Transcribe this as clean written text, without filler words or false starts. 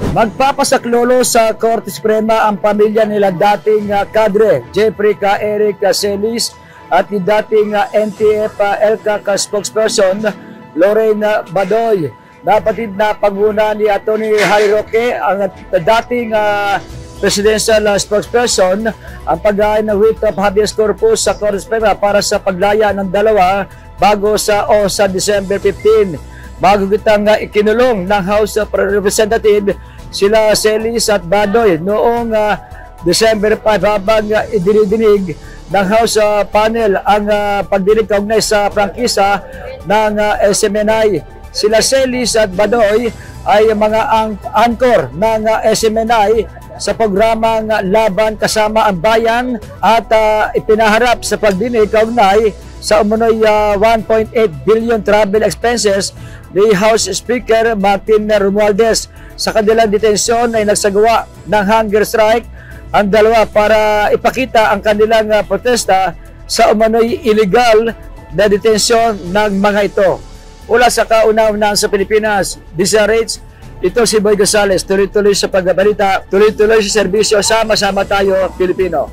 Magpapasaklolo sa Korte Suprema ang pamilya nila dating kadre Jeffrey Eric Celis at ni dating NTF ELCA spokesperson Lorraine Badoy. Napatid na panguna ni Atty. Harry Roque, ang dating presidential spokesperson, ang pag-aay ng writ of habeas corpus sa Korte Suprema para sa paglaya ng dalawa bago sa December 15. Bago kitang ikinulong ng House of Representatives sila Celis at Badoy noong December 5 habang idinidinig ng House panel ang pagdinig kaugnay sa prangkisa ng SMNI. Sila Celis at Badoy ay mga anchor ng SMNI sa programang Laban Kasama ang Bayan at ipinaharap sa pagdinig kaugnay sa umunoy 1.8 billion travel expenses ni House Speaker Martin Romualdez. Sa kanilang detensyon ay nagsagawa ng hunger strike ang dalawa para ipakita ang kanilang protesta sa umano'y illegal na detensyon ng mga ito. Mula sa kauna-unahan sa Pilipinas, DZRH, ito si Boy Gonzales, tuloy-tuloy sa pagbabalita, tuloy-tuloy sa serbisyo, sama-sama tayo Pilipino.